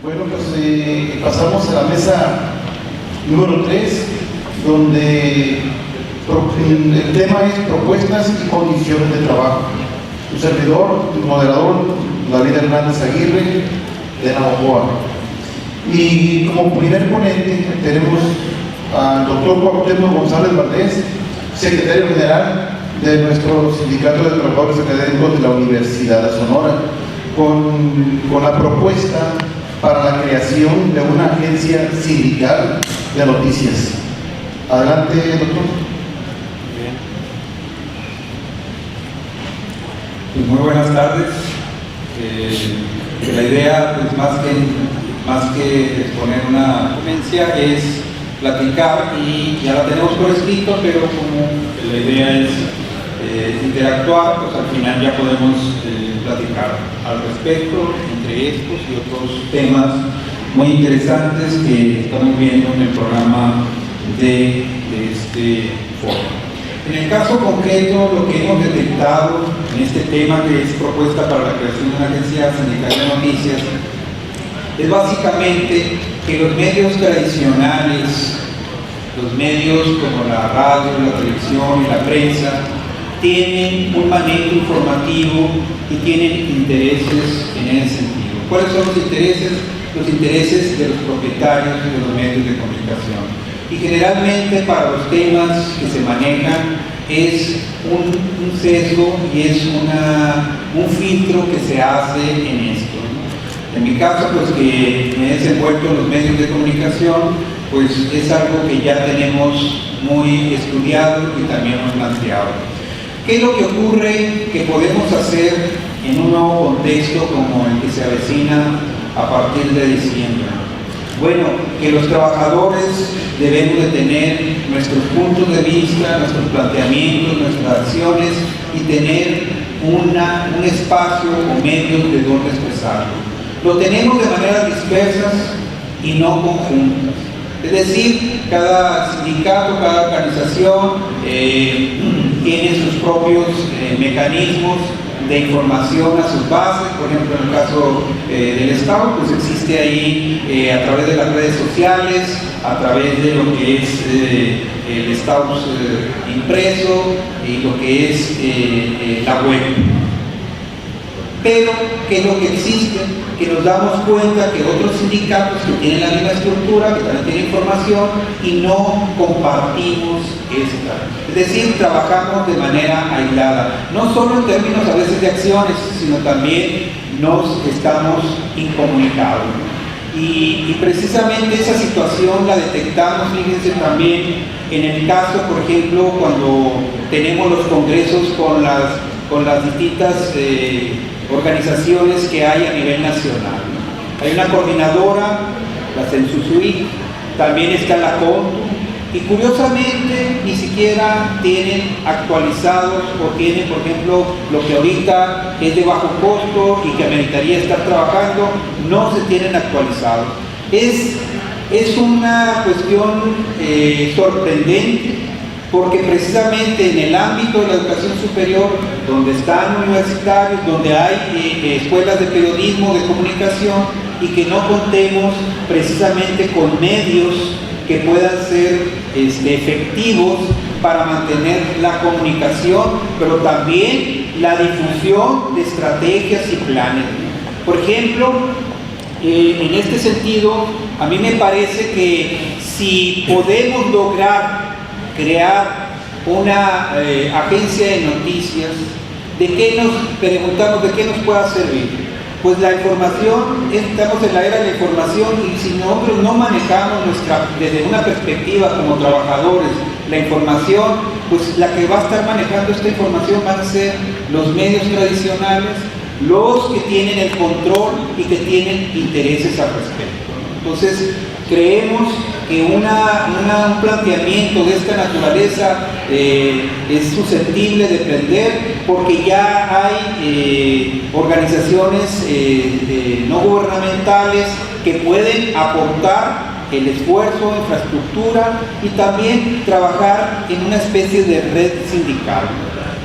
Bueno, pues pasamos a la mesa número 3, donde el tema es propuestas y condiciones de trabajo. Su servidor, tu moderador, David Hernández Aguirre, de Navajoa. Y como primer ponente tenemos al doctor Cuauhtémoc González Valdés, secretario general de nuestro Sindicato de Trabajadores Académicos de la Universidad de Sonora, con la propuesta para la creación de una agencia sindical de noticias. Adelante, doctor. Bien. Pues muy buenas tardes. La idea, pues más que exponer una ponencia, es platicar, y ya la tenemos por escrito, pero como la idea es interactuar, pues al final ya podemos platicar al respecto entre estos y otros temas muy interesantes que estamos viendo en el programa de este foro. En el caso concreto, lo que hemos detectado en este tema, que es propuesta para la creación de una agencia sindical de noticias, es básicamente que los medios tradicionales, los medios como la radio, la televisión y la prensa, tienen un manejo informativo y tienen intereses en ese sentido. ¿Cuáles son los intereses? Los intereses de los propietarios de los medios de comunicación. Y generalmente para los temas que se manejan es un sesgo y es un filtro que se hace en esto, ¿no? En mi caso, pues que me he desenvuelto en los medios de comunicación, pues es algo que ya tenemos muy estudiado y también hemos planteado. ¿Qué es lo que ocurre que podemos hacer en un nuevo contexto como el que se avecina a partir de diciembre? Bueno, que los trabajadores debemos de tener nuestros puntos de vista, nuestros planteamientos, nuestras acciones y tener un espacio o medios de donde expresarlo. Lo tenemos de maneras dispersas y no conjuntas. Es decir, cada sindicato, cada organización tiene sus propios mecanismos de información a sus bases. Por ejemplo, en el caso del Estado, pues existe ahí a través de las redes sociales, a través de lo que es el Estado impreso y lo que es la web. Pero, ¿qué es lo que existe? Que nos damos cuenta que otros sindicatos que tienen la misma estructura, que también tienen información, y no compartimos esta. Es decir, trabajamos de manera aislada, no solo en términos a veces de acciones, sino también nos estamos incomunicados. Y precisamente esa situación la detectamos, fíjense, también en el caso, por ejemplo, cuando tenemos los congresos con las distintas organizaciones que hay a nivel nacional. Hay una coordinadora, la Censusui, también está la CONTU, y curiosamente ni siquiera tienen actualizados o tienen, por ejemplo, lo que ahorita es de bajo costo y que ameritaría estar trabajando, no se tienen actualizados. Es una cuestión sorprendente, porque precisamente en el ámbito de la educación superior, donde están universitarios, donde hay escuelas de periodismo, de comunicación, y que no contemos precisamente con medios que puedan ser efectivos para mantener la comunicación, pero también la difusión de estrategias y planes. Por ejemplo, en este sentido, a mí me parece que si podemos lograr crear una agencia de noticias, ¿de qué nos preguntamos? ¿De qué nos pueda servir? Pues la información, estamos en la era de la información, y si nosotros no manejamos desde una perspectiva como trabajadores la información, pues la que va a estar manejando esta información van a ser los medios tradicionales, los que tienen el control y que tienen intereses al respecto. Entonces, creemos que un planteamiento de esta naturaleza es susceptible de prender, porque ya hay organizaciones no gubernamentales que pueden aportar el esfuerzo, infraestructura y también trabajar en una especie de red sindical.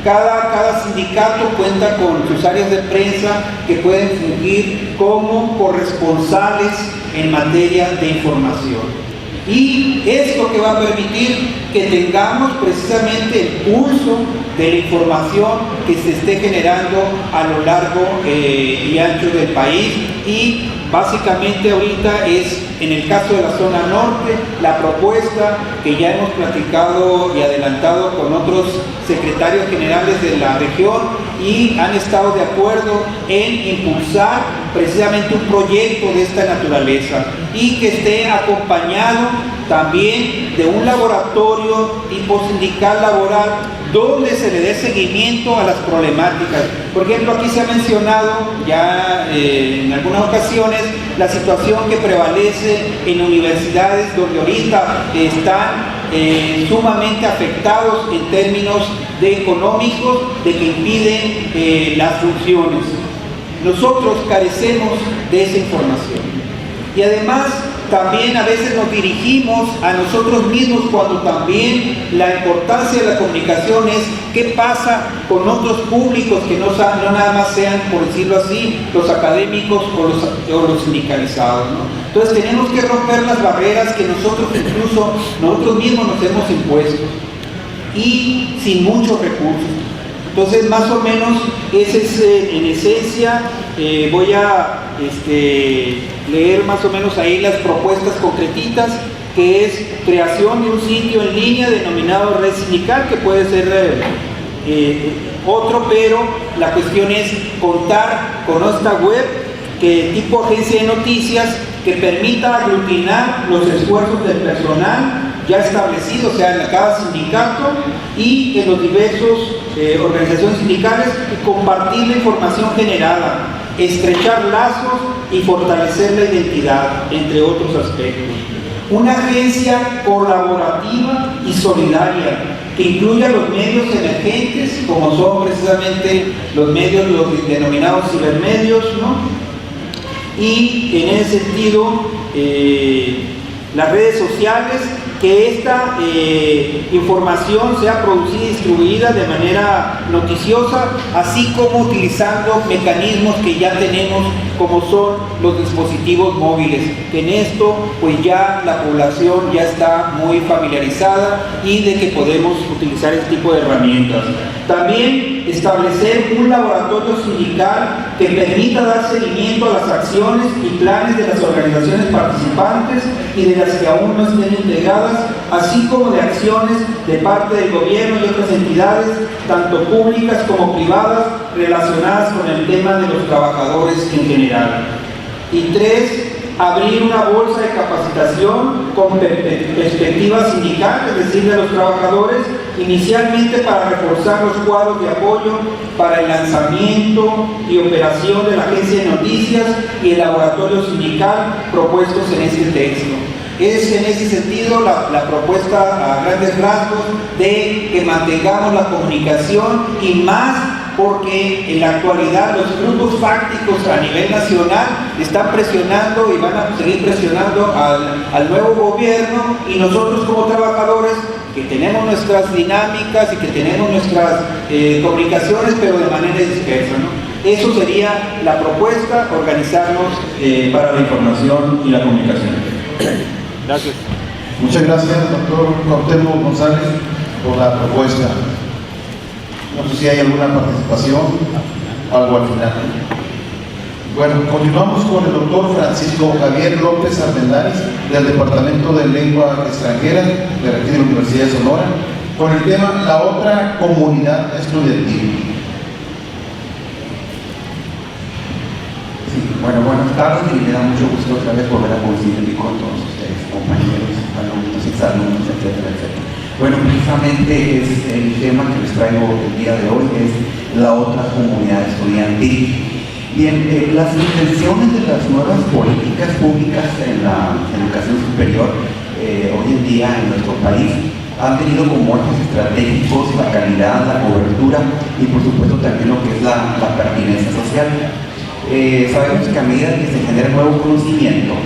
Cada sindicato cuenta con sus áreas de prensa que pueden fungir como corresponsales en materia de información. Y esto que va a permitir que tengamos precisamente el pulso de la información que se esté generando a lo largo y ancho del país. Y básicamente ahorita es, en el caso de la zona norte, la propuesta que ya hemos platicado y adelantado con otros secretarios generales de la región y han estado de acuerdo en impulsar precisamente un proyecto de esta naturaleza y que esté acompañado también de un laboratorio tipo sindical laboral donde se le dé seguimiento a las problemáticas. Por ejemplo, aquí se ha mencionado ya en algunas ocasiones la situación que prevalece en universidades donde ahorita están sumamente afectados en términos de económicos, de que impiden las funciones. Nosotros carecemos de esa información y además también a veces nos dirigimos a nosotros mismos cuando también la importancia de la comunicación es qué pasa con otros públicos que no nada más sean, por decirlo así, los académicos o los sindicalizados, ¿no? Entonces tenemos que romper las barreras que nosotros mismos nos hemos impuesto y sin muchos recursos. Entonces, más o menos, ese es en esencia. Voy a leer más o menos ahí las propuestas concretitas, que es creación de un sitio en línea denominado Red Sindical, que puede ser otro, pero la cuestión es contar con esta web que tipo agencia de noticias que permita aglutinar los esfuerzos del personal ya establecido, o sea, en cada sindicato y en los diversos organizaciones sindicales, y compartir la información generada, estrechar lazos y fortalecer la identidad, entre otros aspectos. Una agencia colaborativa y solidaria que incluya los medios emergentes, como son precisamente los medios, los denominados cibermedios, ¿no? Y en ese sentido, las redes sociales, que esta información sea producida y distribuida de manera noticiosa, así como utilizando mecanismos que ya tenemos, como son los dispositivos móviles, que en esto pues ya la población ya está muy familiarizada y de que podemos utilizar este tipo de herramientas. También establecer un laboratorio sindical que permita dar seguimiento a las acciones y planes de las organizaciones participantes y de las que aún no estén integradas, así como de acciones de parte del gobierno y otras entidades, tanto públicas como privadas, relacionadas con el tema de los trabajadores en general. Y 3, abrir una bolsa de capacitación con perspectiva sindical, es decir, de los trabajadores, inicialmente para reforzar los cuadros de apoyo para el lanzamiento y operación de la agencia de noticias y el laboratorio sindical propuestos en este texto. Es en ese sentido la propuesta a grandes rasgos de que mantengamos la comunicación, y más porque en la actualidad los grupos fácticos a nivel nacional están presionando y van a seguir presionando al nuevo gobierno, y nosotros como trabajadores que tenemos nuestras dinámicas y que tenemos nuestras comunicaciones, pero de manera dispersa, ¿no? Eso sería la propuesta, organizarnos para la información y la comunicación. Gracias. Muchas gracias, doctor Cuauhtémoc González, por la propuesta. No sé si hay alguna participación, algo al final. Bueno, continuamos con el doctor Francisco Javier López Armendáriz, del Departamento de Lengua Extranjera de aquí de la Universidad de Sonora, con el tema La otra comunidad estudiantil. Sí, bueno, buenas tardes, y me da mucho gusto otra vez volver a coincidir con todos ustedes, compañeros, alumnos, exalumnos, etcétera, etcétera. Bueno, precisamente es el tema que les traigo el día de hoy, es la otra comunidad estudiantil. Bien, las intenciones de las nuevas políticas públicas en la educación superior hoy en día en nuestro país han tenido como ejes estratégicos la calidad, la cobertura y por supuesto también lo que es la pertinencia social. Sabemos que a medida que se genera nuevo conocimiento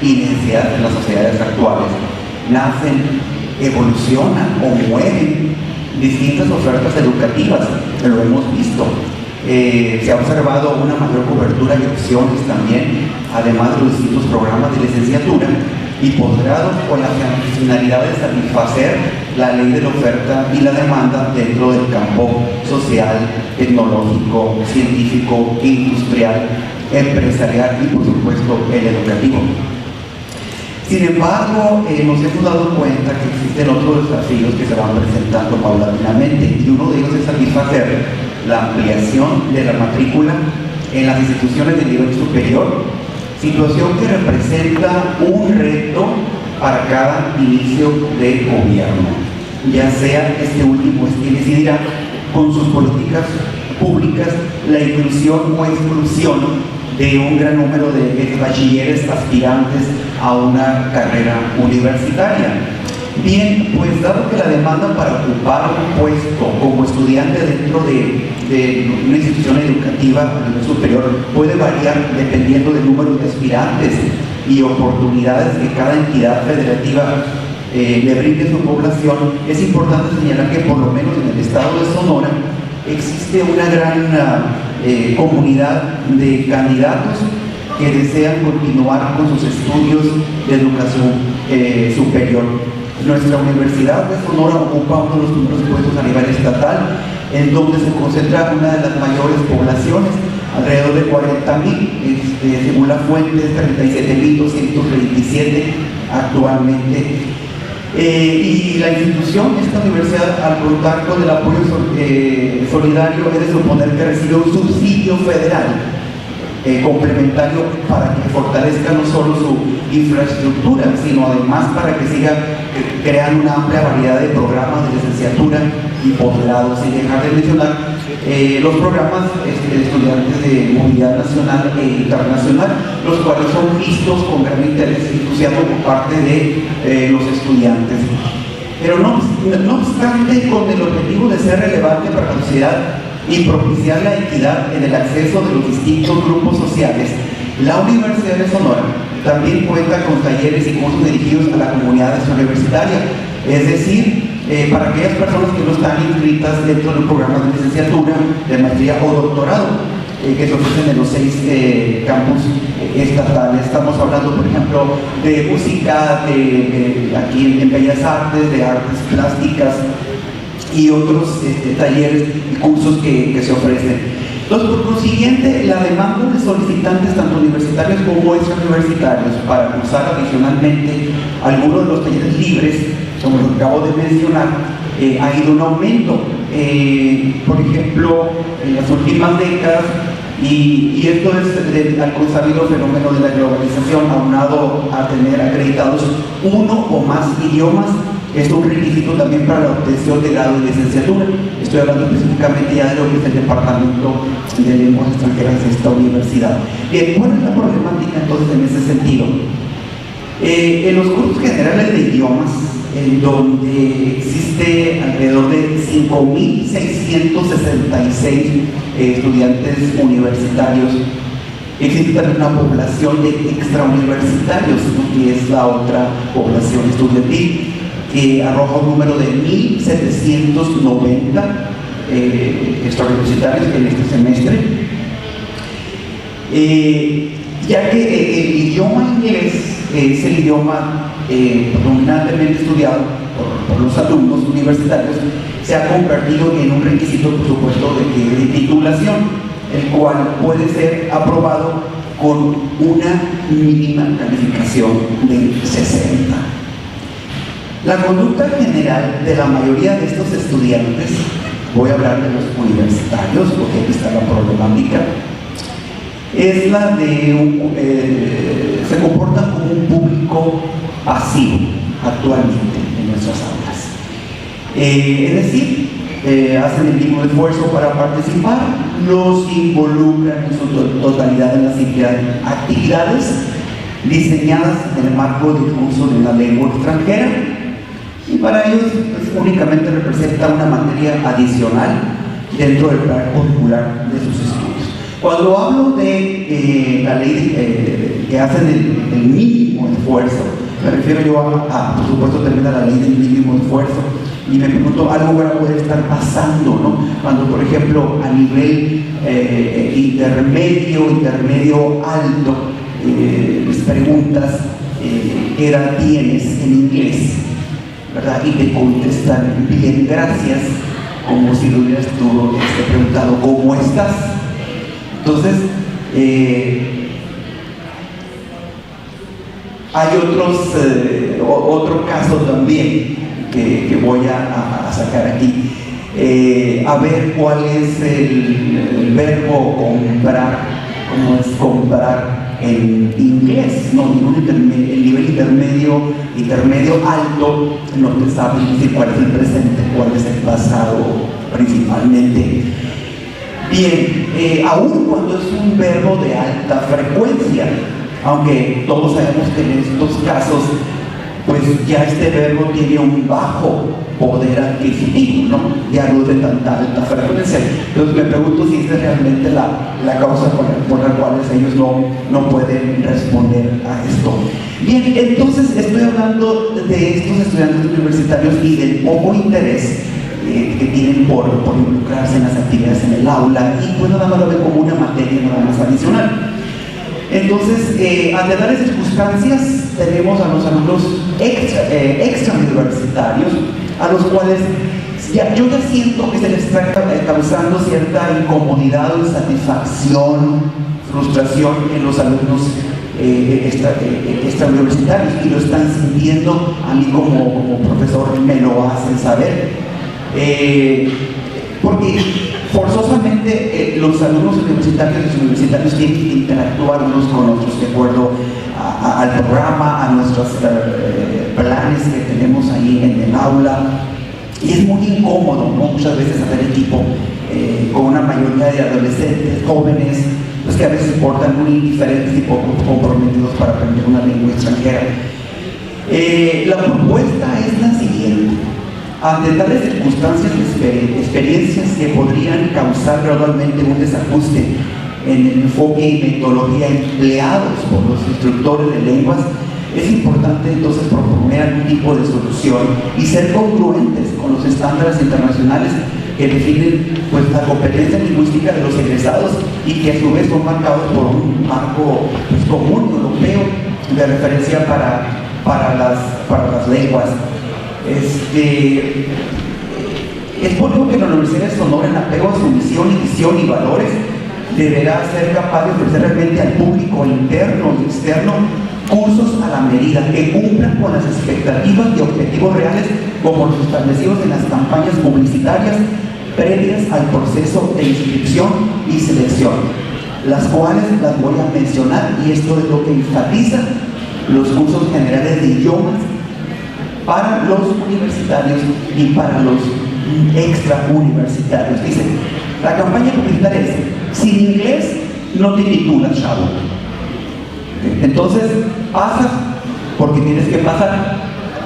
y necesidades en las sociedades actuales, nacen, evolucionan o mueren distintas ofertas educativas, lo hemos visto. Se ha observado una mayor cobertura y opciones también, además de los distintos programas de licenciatura y posgrados con la finalidad de satisfacer la ley de la oferta y la demanda dentro del campo social, tecnológico, científico, industrial, empresarial y por supuesto el educativo. Sin embargo, nos hemos dado cuenta que existen otros desafíos que se van presentando paulatinamente y uno de ellos es satisfacer la ampliación de la matrícula en las instituciones de nivel superior, situación que representa un reto para cada inicio de gobierno, ya sea este último es quien decidirá con sus políticas públicas la inclusión o exclusión de un gran número de bachilleres aspirantes a una carrera universitaria. Bien, pues dado que la demanda para ocupar un puesto como estudiante dentro de una institución educativa a nivel superior puede variar dependiendo del número de aspirantes y oportunidades que cada entidad federativa le brinde a su población, es importante señalar que por lo menos en el estado de Sonora existe una gran comunidad de candidatos que desean continuar con sus estudios de educación superior. Nuestra Universidad de Sonora ocupa uno de los primeros puestos a nivel estatal, en donde se concentra una de las mayores poblaciones, alrededor de 40.000, según la fuente, 37.227 actualmente. Y la institución, esta universidad, al contar con el apoyo solidario, es de suponer que recibe un subsidio federal complementario para que fortalezca no solo su infraestructura, sino además para que siga creando una amplia variedad de programas de licenciatura y posgrado, sin dejar de mencionar los programas de estudiantes de movilidad nacional e internacional, los cuales son vistos con gran interés y entusiasmo por parte de los estudiantes. Pero no obstante, con el objetivo de ser relevante para la sociedad y propiciar la equidad en el acceso de los distintos grupos sociales, la Universidad de Sonora también cuenta con talleres y cursos dirigidos a la comunidad universitaria, es decir, para aquellas personas que no están inscritas dentro del programa de licenciatura, de maestría o doctorado, que se ofrecen en los 6 campus estatales. Estamos hablando, por ejemplo, de música, aquí en Bellas Artes, de artes plásticas y otros talleres y cursos que se ofrecen. Entonces, por consiguiente, la demanda de solicitantes, tanto universitarios como extrauniversitarios, para cursar adicionalmente algunos de los talleres libres, como lo acabo de mencionar, ha ido en aumento. Por ejemplo, en las últimas décadas, y esto es al consabido fenómeno de la globalización, aunado a tener acreditados uno o más idiomas, es un requisito también para la obtención de grado de licenciatura. Estoy hablando específicamente ya de lo que es el Departamento de Lenguas Extranjeras de esta universidad. Bien, ¿cuál es la problemática entonces en ese sentido? En los cursos generales de idiomas, en donde existe alrededor de 5.666 estudiantes universitarios, existe también una población de extrauniversitarios, ¿no?, que es la otra población estudiantil, que arroja un número de 1.790 extrauniversitarios en este semestre, ya que el idioma inglés es el idioma dominantemente estudiado por los alumnos universitarios, se ha convertido en un requisito, por supuesto, de titulación, el cual puede ser aprobado con una mínima calificación de 60. La conducta general de la mayoría de estos estudiantes, voy a hablar de los universitarios porque aquí está la problemática, es la de se comportan como un público pasivo actualmente en nuestras aulas. Es decir, hacen el mínimo esfuerzo para participar, los involucran en su totalidad en las actividades diseñadas en el marco del uso de la lengua extranjera, y para ellos pues, únicamente representa una materia adicional dentro del plan curricular de sus estudios. Cuando hablo de la ley que hacen el mínimo esfuerzo, me refiero yo a, por supuesto, termina la ley del mínimo esfuerzo, Y me pregunto, algo bueno puede estar pasando, ¿no? Cuando, por ejemplo, a nivel intermedio alto, les preguntas qué edad tienes en inglés, ¿verdad? Y te contestan, bien, gracias, como si lo hubieras tú preguntado, ¿cómo estás? Entonces, hay otro caso también que voy a sacar aquí. A ver cuál es el verbo comprar, cómo es comprar en inglés, ¿no? El nivel intermedio alto no te sabe decir cuál es el presente, cuál es el pasado principalmente. Bien, aún cuando es un verbo de alta frecuencia, aunque todos sabemos que en estos casos pues ya este verbo tiene un bajo poder adquisitivo, ¿no? Ya no es de tanta alta frecuencia. Entonces me pregunto si esta es realmente la causa por la cual ellos no pueden responder a esto. Bien, entonces estoy hablando de estos estudiantes universitarios y del poco interés que tienen por involucrarse en las actividades en el aula, y pues nada más lo ven como una materia nada más adicional. Entonces, ante tales circunstancias, tenemos a los alumnos extra universitarios, a los cuales yo ya siento que se les está causando cierta incomodidad o insatisfacción, frustración en los alumnos extrauniversitarios, y lo están sintiendo. A mí como profesor me lo hacen saber, porque forzosamente los alumnos universitarios y los universitarios tienen que interactuar unos con otros de acuerdo al programa, a nuestros planes que tenemos ahí en el aula, y es muy incómodo, ¿no? Muchas veces hacer equipo con una mayoría de adolescentes, jóvenes, pues que a veces se portan muy indiferentes y poco comprometidos para aprender una lengua extranjera. La propuesta es la siguiente: ante tales circunstancias, experiencias que podrían causar gradualmente un desajuste en el enfoque y metodología empleados por los instructores de lenguas, es importante entonces proponer algún tipo de solución y ser congruentes con los estándares internacionales que definen pues la competencia lingüística de los egresados, y que a su vez son marcados por un marco pues común europeo de referencia para las lenguas. Es por ello que la Universidad de Sonora, en apego a su misión y visión y valores, deberá ser capaz de ofrecer realmente al público interno y externo cursos a la medida, que cumplan con las expectativas y objetivos reales como los establecidos en las campañas publicitarias previas al proceso de inscripción y selección, las cuales las voy a mencionar, y esto es lo que enfatiza los cursos generales de idiomas para los universitarios y para los extrauniversitarios. Dice, la campaña publicitaria es: sin inglés no te titulas, chavo. Entonces pasas porque tienes que pasar,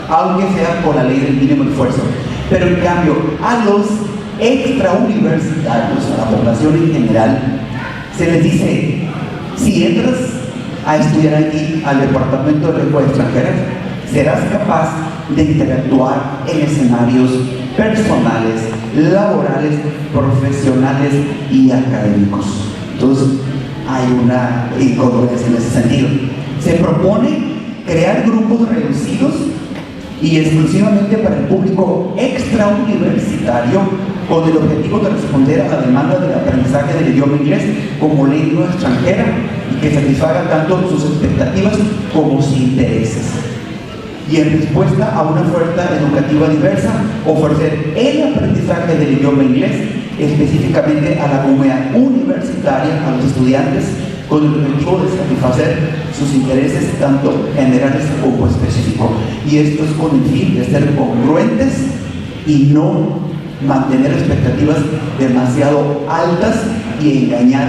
aunque sea por la ley del mínimo esfuerzo. Pero en cambio, a los extrauniversitarios, a la población en general, se les dice: si entras a estudiar aquí al Departamento de Lengua Extranjera, serás capaz de interactuar en escenarios personales, laborales, profesionales y académicos. Entonces, hay una incongruencia en ese sentido. Se propone crear grupos reducidos y exclusivamente para el público extrauniversitario, con el objetivo de responder a la demanda del aprendizaje del idioma inglés como lengua extranjera, y que satisfaga tanto sus expectativas como sus intereses. Y en respuesta a una oferta educativa diversa, ofrecer el aprendizaje del idioma inglés específicamente a la comunidad universitaria, a los estudiantes, con el objetivo de satisfacer sus intereses tanto generales como específicos. Y esto es con el fin de ser congruentes y no mantener expectativas demasiado altas y engañar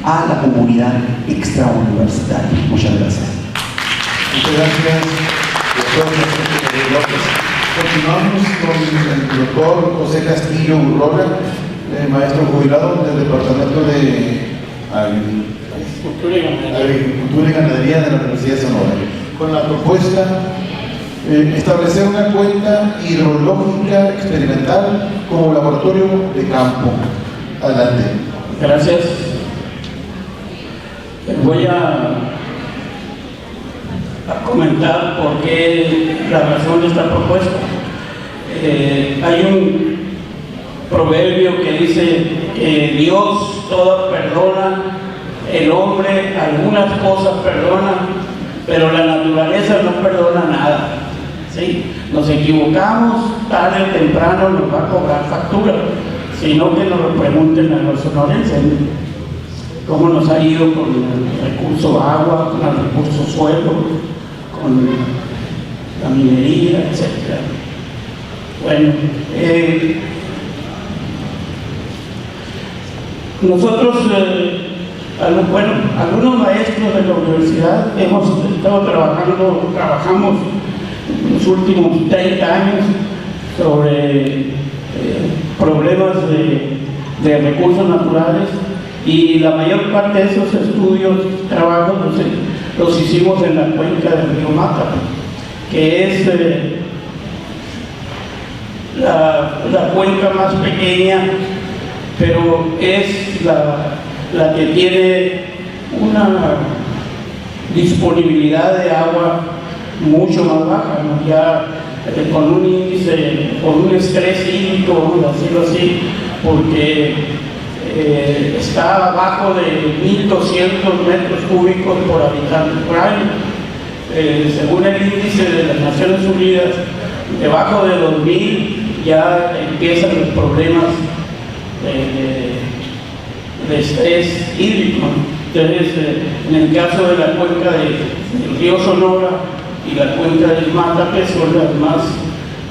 a la comunidad extrauniversitaria. Muchas gracias. Muchas gracias, doctor López. Continuamos con el doctor José Castillo Urrola, maestro jubilado del Departamento de Agricultura y Ganadería de la Universidad de Sonora, con la propuesta establecer una cuenca hidrológica experimental como laboratorio de campo. Adelante. Gracias. Voy a comentar por qué la razón de esta propuesta. Hay un proverbio que dice que Dios todo perdona, el hombre algunas cosas perdona, pero la naturaleza no perdona nada. ¿Sí? Nos equivocamos, tarde o temprano nos va a cobrar factura, sino que nos lo pregunten a los sonorenses cómo nos ha ido con el recurso agua, con el recurso suelo, con la minería, etc. Bueno, nosotros, algunos maestros de la universidad hemos estado trabajamos los últimos 30 años sobre problemas de recursos naturales, y la mayor parte de esos estudios, trabajos, los hicimos en la cuenca del río Mata, que es la cuenca más pequeña, pero es la que tiene una disponibilidad de agua mucho más baja, ¿no? Ya con un índice, con un estrés hídrico, vamos a decirlo así, porque está abajo de 1.200 metros cúbicos por habitante por año. Según el índice de las Naciones Unidas, debajo de 2.000 ya empiezan los problemas de estrés hídrico. Entonces, en el caso de la cuenca del río Sonora y la cuenca del Mata, que son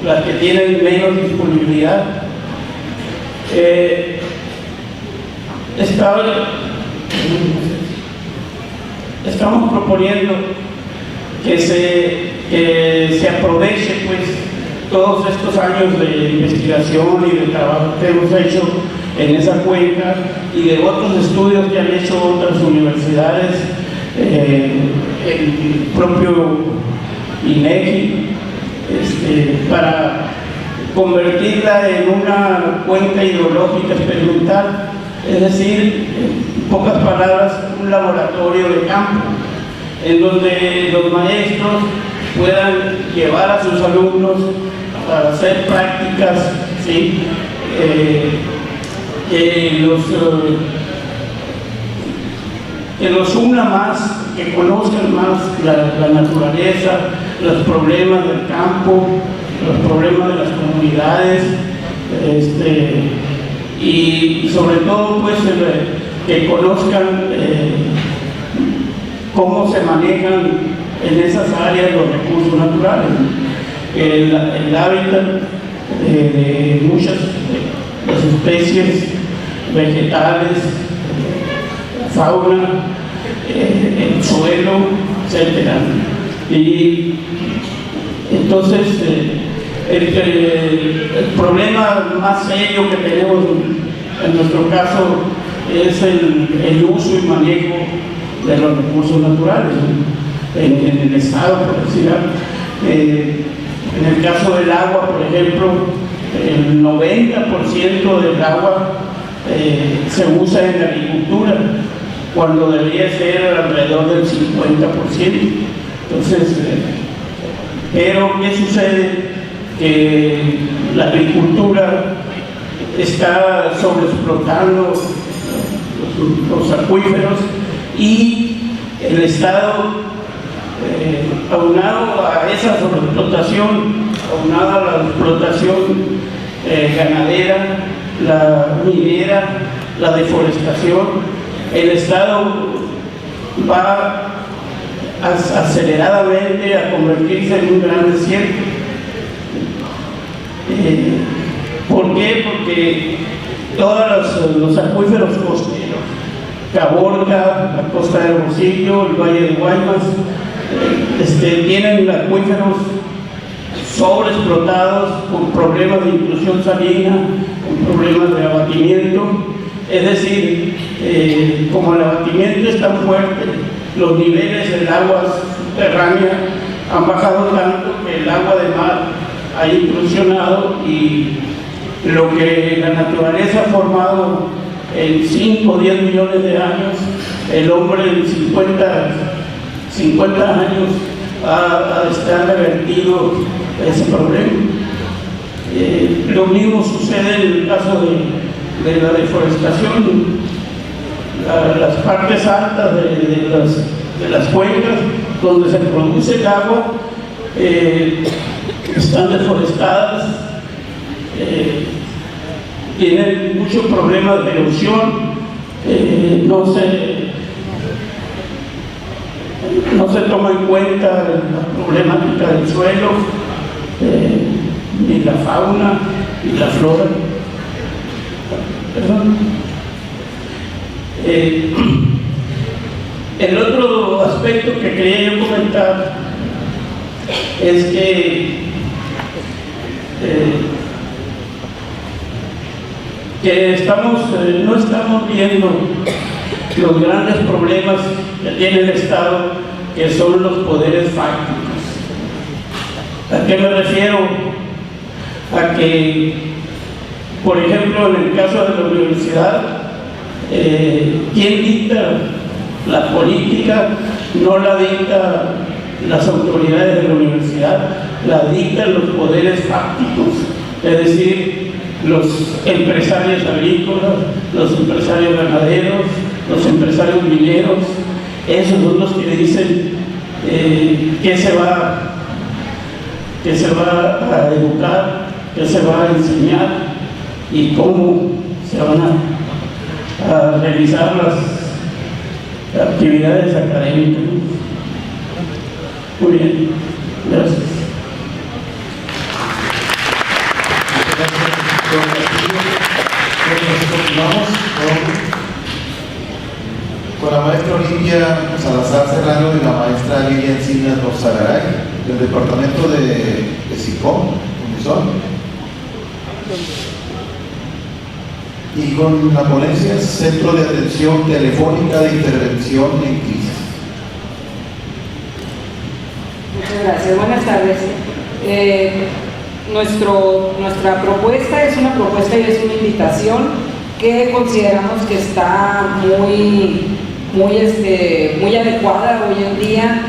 las que tienen menos disponibilidad, estamos proponiendo que se aproveche pues todos estos años de investigación y de trabajo que hemos hecho en esa cuenca y de otros estudios que han hecho otras universidades, el propio INEGI, para convertirla en una cuenca hidrológica experimental, es decir, en pocas palabras, un laboratorio de campo, en donde los maestros puedan llevar a sus alumnos para hacer prácticas, ¿sí? Que los una más, que conozcan más la naturaleza, los problemas del campo, los problemas de las comunidades, y sobre todo pues que conozcan cómo se manejan en esas áreas los recursos naturales, el hábitat de muchas de las especies vegetales, la fauna, el suelo, etc. Y entonces el problema más serio que tenemos en nuestro caso es el uso y manejo de los recursos naturales, ¿no? en el estado, por decir algo. En el caso del agua, por ejemplo, el 90% del agua se usa en la agricultura, cuando debería ser alrededor del 50%. Entonces, pero ¿qué sucede? Que la agricultura está sobreexplotando los acuíferos, y el Estado, aunado a esa sobreexplotación, aunado a la explotación ganadera, la minera, la deforestación, el Estado va aceleradamente a convertirse en un gran desierto. ¿Por qué? Porque todos los acuíferos costeros, Caborca, la costa del Hermosillo, el Valle de Guaymas, tienen acuíferos sobreexplotados, con problemas de intrusión salina, con problemas de abatimiento. Es decir, como el abatimiento es tan fuerte, los niveles del agua subterránea han bajado tanto que el agua de mar ha incursionado y lo que la naturaleza ha formado en 5 o 10 millones de años, el hombre en 50 años ha revertido ese problema. Lo mismo sucede en el caso de la deforestación. Las partes altas de las cuencas donde se produce el agua están deforestadas, tienen muchos problemas de erosión, no se toma en cuenta la problemática del suelo, ni la fauna, ni la flora. Perdón. El otro aspecto que quería yo comentar es que no estamos viendo los grandes problemas que tiene el Estado, que son los poderes fácticos. ¿A qué me refiero? A que, por ejemplo, en el caso de la universidad, ¿quién dicta la política? No la dicta las autoridades de la universidad, la dictan los poderes fácticos, es decir, los empresarios agrícolas, los empresarios ganaderos, los empresarios mineros. Esos son los que dicen qué se va a educar, qué se va a enseñar y cómo se van a realizar las actividades académicas. Muy bien, gracias. Continuamos con la maestra Olivia Salazar Serrano y la maestra Lilia Encinas Norzagaray del departamento de SICOM, Unison, y con la ponencia Centro de Atención Telefónica de Intervención en Crisis. Muchas gracias, buenas tardes. Nuestra propuesta es una propuesta y es una invitación que consideramos que está muy adecuada hoy en día,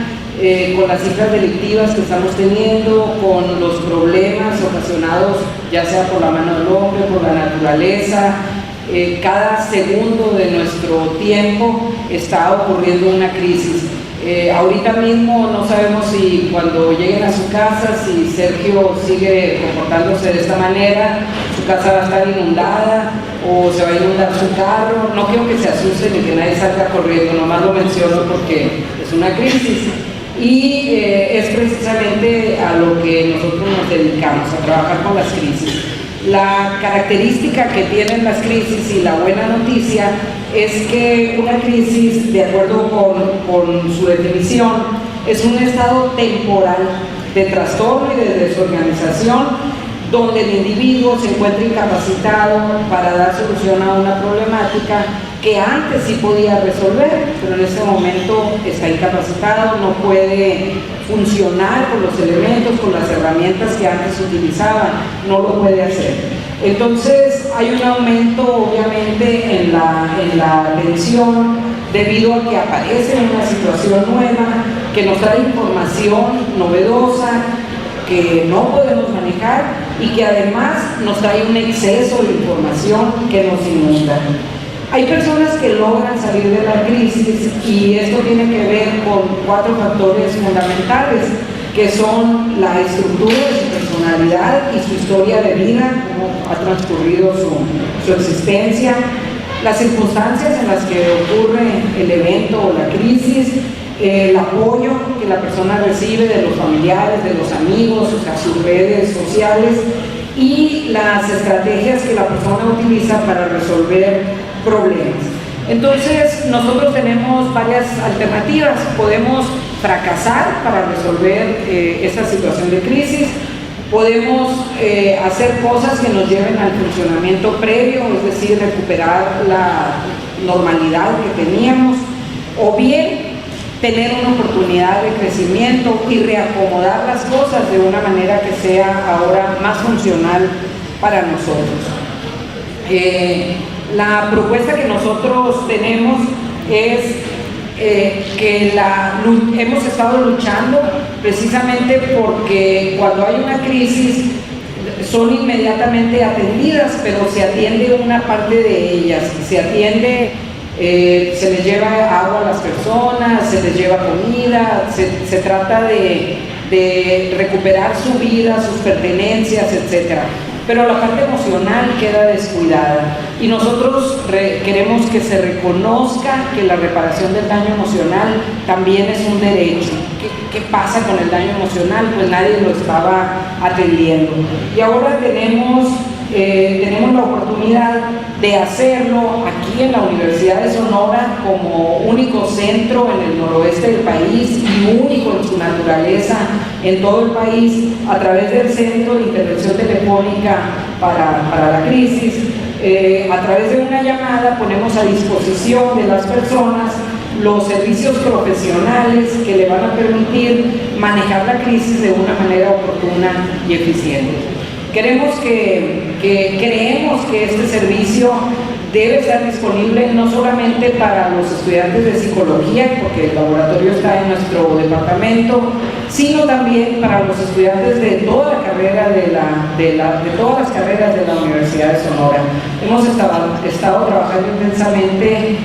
con las cifras delictivas que estamos teniendo, con los problemas ocasionados ya sea por la mano del hombre, por la naturaleza. Cada segundo de nuestro tiempo está ocurriendo una crisis. Ahorita mismo no sabemos si cuando lleguen a su casa, si Sergio sigue comportándose de esta manera, su casa va a estar inundada o se va a inundar su carro. No quiero que se asusten ni que nadie salga corriendo, nomás lo menciono porque es una crisis. Y es precisamente a lo que nosotros nos dedicamos, a trabajar con las crisis. La característica que tienen las crisis y la buena noticia es que una crisis, de acuerdo con su definición, es un estado temporal de trastorno y de desorganización donde el individuo se encuentra incapacitado para dar solución a una problemática que antes sí podía resolver, pero en este momento está incapacitado, no puede funcionar con los elementos, con las herramientas que antes utilizaban, no lo puede hacer. Entonces hay un aumento obviamente en la atención debido a que aparece una situación nueva que nos trae información novedosa que no podemos manejar y que además nos trae un exceso de información que nos inunda. Hay personas que logran salir de la crisis y esto tiene que ver con 4 factores fundamentales, que son la estructura de su personalidad y su historia de vida, cómo ha transcurrido su existencia, las circunstancias en las que ocurre el evento o la crisis, el apoyo que la persona recibe de los familiares, de los amigos, o sea, sus redes sociales, y las estrategias que la persona utiliza para resolver problemas. Entonces, nosotros tenemos varias alternativas. Podemos fracasar para resolver esta situación de crisis, podemos hacer cosas que nos lleven al funcionamiento previo, es decir, recuperar la normalidad que teníamos, o bien tener una oportunidad de crecimiento y reacomodar las cosas de una manera que sea ahora más funcional para nosotros. La propuesta que nosotros tenemos es que hemos estado luchando precisamente porque cuando hay una crisis son inmediatamente atendidas, pero se atiende una parte de ellas, se atiende, se les lleva agua a las personas, se les lleva comida, se trata de recuperar su vida, sus pertenencias, etc. Pero la parte emocional queda descuidada y nosotros queremos que se reconozca que la reparación del daño emocional también es un derecho. ¿Qué pasa con el daño emocional? Pues nadie lo estaba atendiendo. Y ahora tenemos la oportunidad de hacerlo aquí en la Universidad de Sonora como único centro en el noroeste del país y único en su naturaleza en todo el país a través del Centro de Intervención Telefónica para la Crisis. A través de una llamada ponemos a disposición de las personas los servicios profesionales que le van a permitir manejar la crisis de una manera oportuna y eficiente. Creemos que este servicio debe estar disponible no solamente para los estudiantes de psicología, porque el laboratorio está en nuestro departamento, sino también para los estudiantes de toda la carrera de todas las carreras de la Universidad de Sonora. Hemos estado trabajando intensamente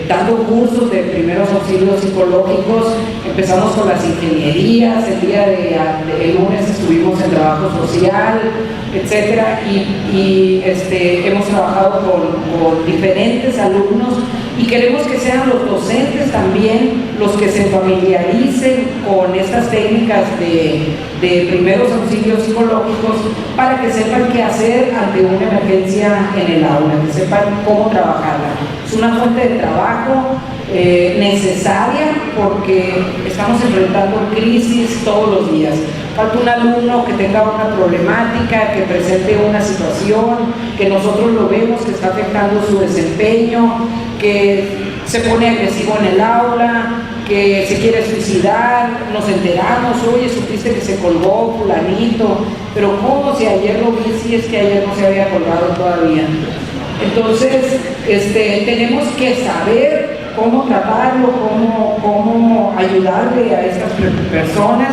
dando cursos de primeros auxilios psicológicos. Empezamos con las ingenierías, el lunes estuvimos en trabajo social, etcétera, y hemos trabajado con diferentes alumnos y queremos que sean los docentes también los que se familiaricen con estas técnicas de primeros auxilios psicológicos para que sepan qué hacer ante una emergencia en el aula, que sepan cómo trabajarla. Es una fuente de trabajo necesaria porque estamos enfrentando crisis todos los días. Falta un alumno que tenga una problemática, que presente una situación, que nosotros lo vemos que está afectando su desempeño, que se pone agresivo en el aula, que se quiere suicidar, nos enteramos, oye, supiste que se colgó fulanito, pero ¿cómo? Si ayer lo vi, si es que ayer no se había colgado todavía. Entonces, tenemos que saber cómo tratarlo, cómo ayudarle a estas personas,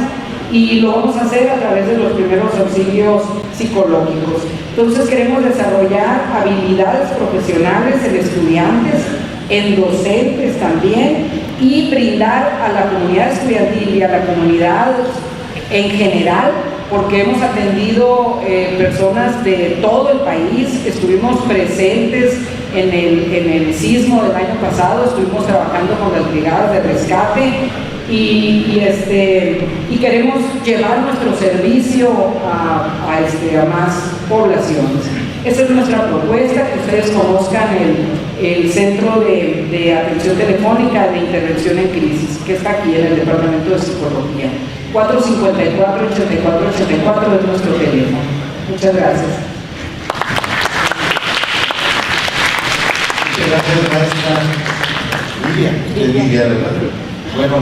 y lo vamos a hacer a través de los primeros auxilios psicológicos. Entonces queremos desarrollar habilidades profesionales en estudiantes, en docentes también, y brindar a la comunidad estudiantil y a la comunidad en general, porque hemos atendido personas de todo el país. Estuvimos presentes en el sismo del año pasado, estuvimos trabajando con las brigadas de rescate y queremos llevar nuestro servicio a más poblaciones. Esa es nuestra propuesta, que ustedes conozcan el Centro de Atención Telefónica de Intervención en Crisis, que está aquí en el Departamento de Psicología. 454-8484 es nuestro teléfono. Muchas gracias. Muchas gracias, maestra Lidia, ¿verdad? Bueno,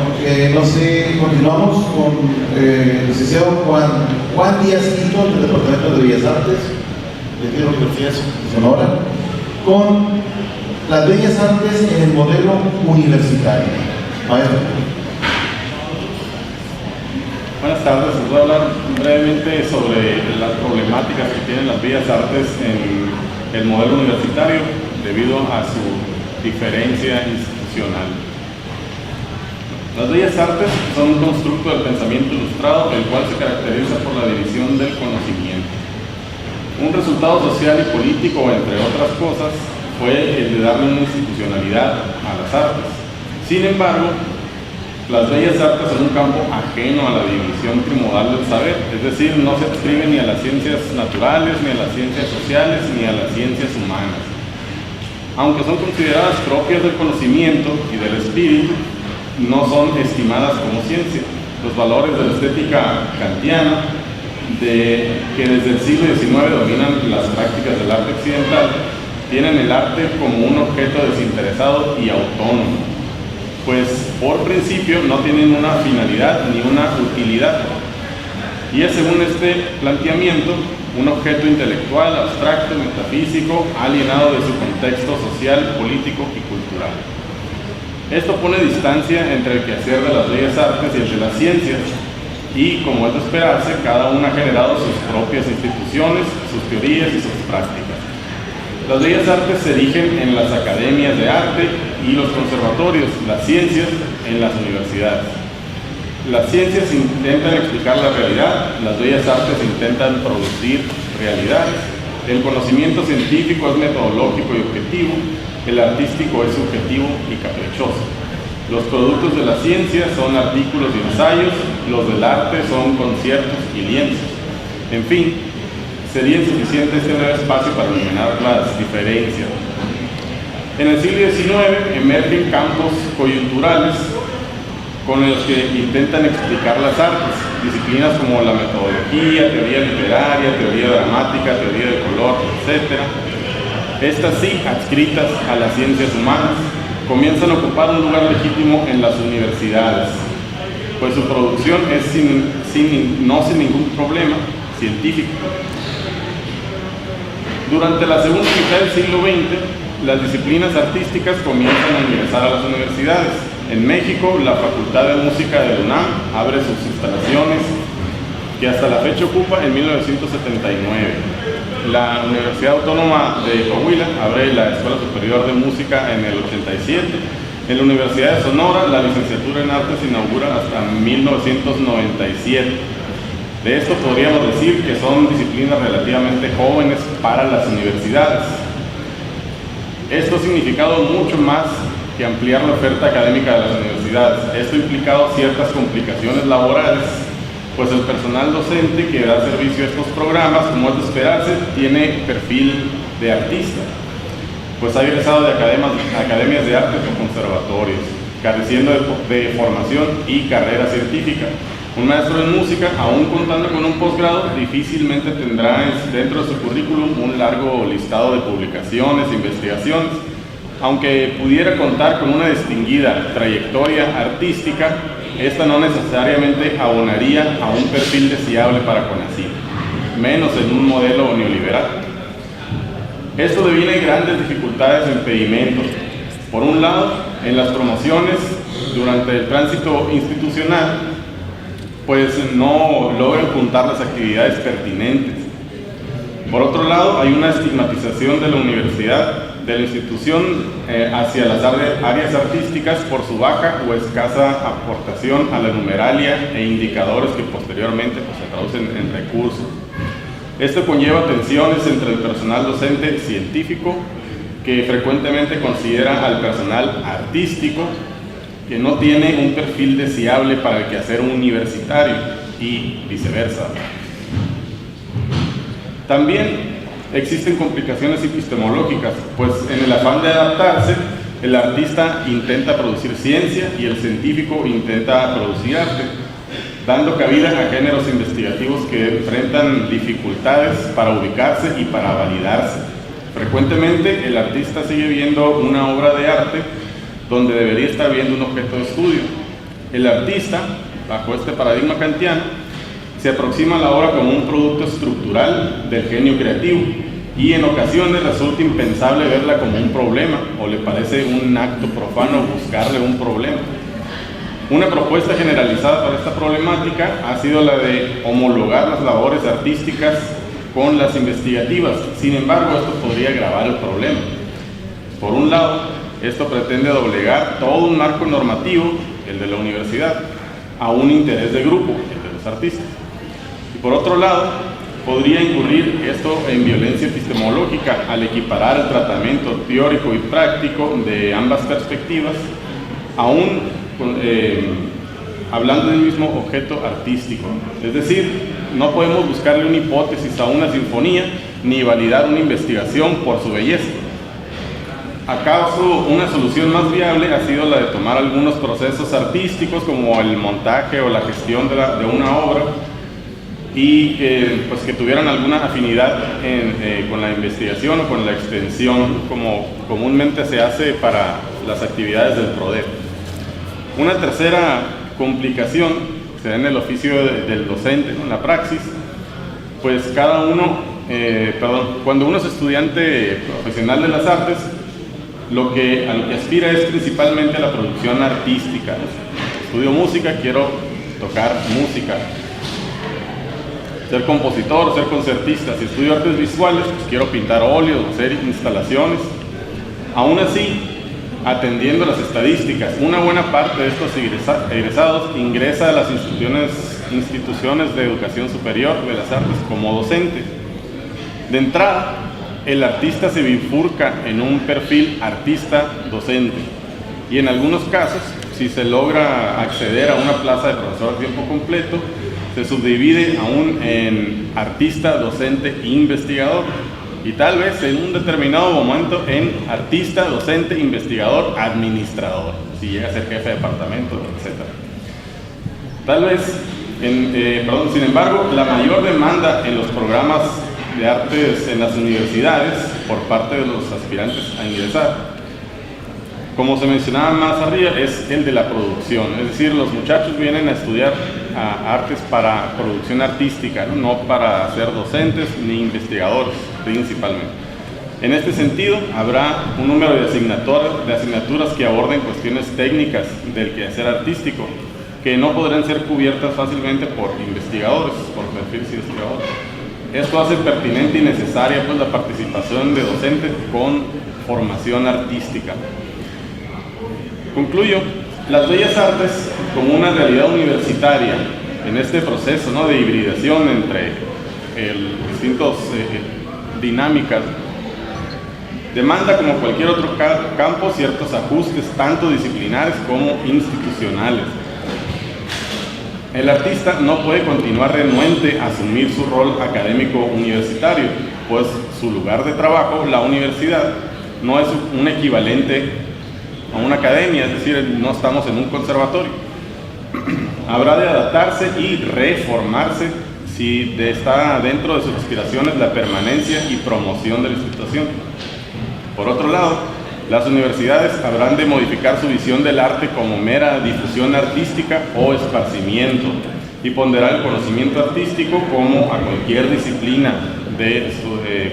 no sé, continuamos con el licenciado Juan Díaz Quito, del Departamento de Bellas Artes de la Universidad de Sonora, con las Bellas Artes en el modelo universitario. Maestro. Buenas tardes, les voy a hablar brevemente sobre las problemáticas que tienen las Bellas Artes en el modelo universitario debido a su diferencia institucional. Las Bellas Artes son un constructo del pensamiento ilustrado, el cual se caracteriza por la división del conocimiento. Un resultado social y político, entre otras cosas, fue el de darle una institucionalidad a las artes. Sin embargo, las Bellas Artes son un campo ajeno a la división trimodal del saber, es decir, no se adscribe ni a las ciencias naturales, ni a las ciencias sociales, ni a las ciencias humanas. Aunque son consideradas propias del conocimiento y del espíritu, no son estimadas como ciencia. Los valores de la estética kantiana, que desde el siglo XIX dominan las prácticas del arte occidental, tienen el arte como un objeto desinteresado y autónomo. pues por principio no tienen una finalidad ni una utilidad. Y es, según este planteamiento, un objeto intelectual, abstracto, metafísico, alienado de su contexto social, político y cultural. Esto pone distancia entre el quehacer de las bellas artes y el de las ciencias, y, como es de esperarse, cada una ha generado sus propias instituciones, sus teorías y sus prácticas. Las bellas artes se erigen en las academias de arte y los conservatorios, las ciencias en las universidades. Las ciencias intentan explicar la realidad, las bellas artes intentan producir realidades. El conocimiento científico es metodológico y objetivo, el artístico es subjetivo y caprichoso. Los productos de la ciencia son artículos y ensayos, los del arte son conciertos y lienzos. En fin, sería insuficiente este breve espacio para eliminar las diferencias. En el siglo XIX emergen campos coyunturales con los que intentan explicar las artes, disciplinas como la metodología, teoría literaria, teoría dramática, teoría del color, etc. Estas sí, adscritas a las ciencias humanas, comienzan a ocupar un lugar legítimo en las universidades, pues su producción es sin ningún problema científico. Durante la segunda mitad del siglo XX, las disciplinas artísticas comienzan a ingresar a las universidades. En México, la Facultad de Música de la UNAM abre sus instalaciones, que hasta la fecha ocupa en 1979. La Universidad Autónoma de Coahuila abre la Escuela Superior de Música en el 87. En la Universidad de Sonora, la licenciatura en Artes se inaugura hasta 1997. De esto podríamos decir que son disciplinas relativamente jóvenes para las universidades. Esto ha significado mucho más que ampliar la oferta académica de las universidades. Esto ha implicado ciertas complicaciones laborales, pues el personal docente que da servicio a estos programas, como es de esperarse, tiene perfil de artista, pues ha egresado de academias de arte o conservatorios, careciendo de formación y carrera científica. Un maestro en música, aún contando con un posgrado, difícilmente tendrá dentro de su currículum un largo listado de publicaciones e investigaciones. Aunque pudiera contar con una distinguida trayectoria artística, esta no necesariamente abonaría a un perfil deseable para CONACYT, menos en un modelo neoliberal. Esto deviene grandes dificultades e impedimentos. Por un lado, en las promociones durante el tránsito institucional, pues no logran juntar las actividades pertinentes. Por otro lado, hay una estigmatización de la universidad, de la institución hacia las áreas artísticas por su baja o escasa aportación a la numeralia e indicadores que posteriormente pues, se traducen en recursos. Esto conlleva tensiones entre el personal docente científico, que frecuentemente considera al personal artístico que no tiene un perfil deseable para el quehacer universitario y viceversa. También existen complicaciones epistemológicas, pues en el afán de adaptarse, el artista intenta producir ciencia y el científico intenta producir arte, dando cabida a géneros investigativos que enfrentan dificultades para ubicarse y para validarse. Frecuentemente el artista sigue viendo una obra de arte donde debería estar viendo un objeto de estudio. El artista, bajo este paradigma kantiano, se aproxima a la obra como un producto estructural del genio creativo y en ocasiones resulta impensable verla como un problema o le parece un acto profano buscarle un problema. Una propuesta generalizada para esta problemática ha sido la de homologar las labores artísticas con las investigativas. Sin embargo, esto podría agravar el problema. Por un lado, esto pretende doblegar todo un marco normativo, el de la universidad, a un interés de grupo, el de los artistas. Y por otro lado, podría incurrir esto en violencia epistemológica al equiparar el tratamiento teórico y práctico de ambas perspectivas, aún hablando del mismo objeto artístico. Es decir, no podemos buscarle una hipótesis a una sinfonía ni validar una investigación por su belleza. ¿Acaso una solución más viable ha sido la de tomar algunos procesos artísticos como el montaje o la gestión de una obra y que tuvieran alguna afinidad con la investigación o con la extensión, como comúnmente se hace para las actividades del PRODEP? Una tercera complicación se da en el oficio del docente, ¿no? En la praxis, pues cuando uno es estudiante profesional de las artes, a lo que aspira es principalmente a la producción artística, ¿no? Estudio música, quiero tocar música, ser compositor, ser concertista. Si estudio artes visuales, pues quiero pintar óleos, hacer instalaciones. Aún así, atendiendo las estadísticas, una buena parte de estos egresados ingresa a las instituciones de educación superior de las artes como docente. De entrada, el artista se bifurca en un perfil artista-docente, y en algunos casos, si se logra acceder a una plaza de profesor a tiempo completo, se subdivide aún en artista, docente e investigador, y tal vez en un determinado momento en artista, docente, investigador, administrador, si llega a ser jefe de departamento, etc. Tal vez, sin embargo, la mayor demanda en los programas de artes en las universidades por parte de los aspirantes a ingresar, como se mencionaba más arriba, es el de la producción. Es decir, los muchachos vienen a estudiar artes para producción artística, no para ser docentes ni investigadores principalmente. En este sentido, habrá un número de asignaturas que aborden cuestiones técnicas del quehacer artístico, que no podrán ser cubiertas fácilmente por investigadores, por perfiles investigadores. Esto hace pertinente y necesaria pues la participación de docentes con formación artística. Concluyo, las bellas artes como una realidad universitaria en este proceso, ¿no?, de hibridación entre distintas dinámicas, demanda, como cualquier otro campo, ciertos ajustes tanto disciplinares como institucionales. El artista no puede continuar renuente a asumir su rol académico universitario, pues su lugar de trabajo, la universidad, no es un equivalente a una academia, es decir, no estamos en un conservatorio. Habrá de adaptarse y reformarse si está dentro de sus aspiraciones la permanencia y promoción de la institución. Por otro lado, las universidades habrán de modificar su visión del arte como mera difusión artística o esparcimiento, y ponderar el conocimiento artístico como a cualquier disciplina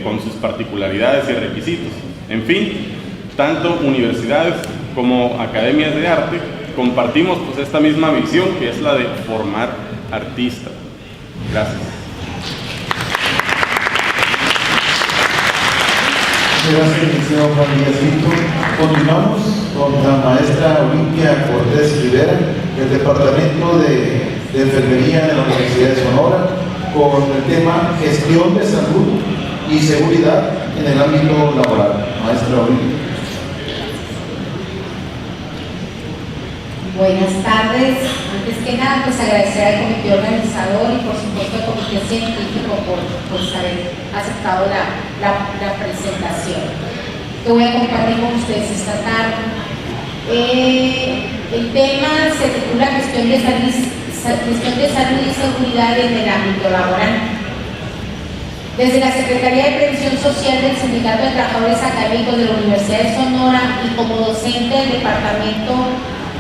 con sus particularidades y requisitos. En fin, tanto universidades como academias de arte compartimos pues esta misma visión, que es la de formar artistas. Gracias. Gracias, licenciado Juan Díaz Pinto. Continuamos con la maestra Olimpia Cortés Rivera, del Departamento de Enfermería de la Universidad de Sonora, con el tema Gestión de Salud y Seguridad en el ámbito laboral. Maestra Olimpia. Buenas tardes. Antes que nada, pues agradecer al comité organizador y por supuesto al comité científico por haber aceptado la presentación que voy a compartir con ustedes esta tarde. El tema se titula Gestión de Salud y Seguridad en el ámbito laboral. Desde la Secretaría de Previsión Social del Sindicato de Trabajadores Académicos de la Universidad de Sonora y como docente del Departamento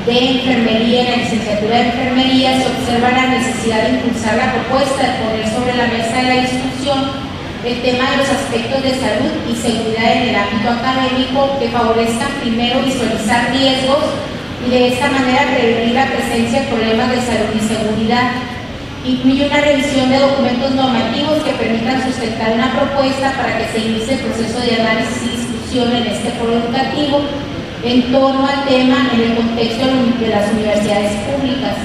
de Enfermería en la licenciatura de Enfermería, se observa la necesidad de impulsar la propuesta de poner sobre la mesa de la discusión el tema de los aspectos de salud y seguridad en el ámbito académico que favorezcan primero visualizar riesgos y de esta manera prevenir la presencia de problemas de salud y seguridad. Incluye una revisión de documentos normativos que permitan sustentar una propuesta para que se inicie el proceso de análisis y discusión en este foro educativo en torno al tema en el contexto de las universidades públicas,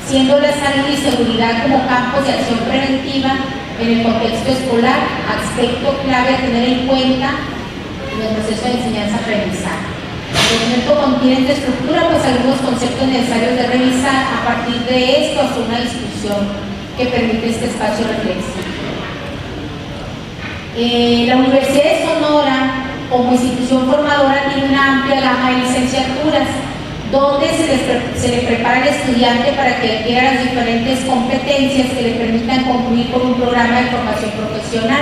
siendo la salud y seguridad como campos de acción preventiva en el contexto escolar, aspecto clave a tener en cuenta en el proceso de enseñanza-aprendizaje. El documento contiene en su estructura pues algunos conceptos necesarios de revisar. A partir de esto hacer una discusión que permite este espacio reflexivo. La Universidad de Sonora, como institución formadora, tiene una amplia gama de licenciaturas donde se le prepara al estudiante para que adquiera las diferentes competencias que le permitan concluir con un programa de formación profesional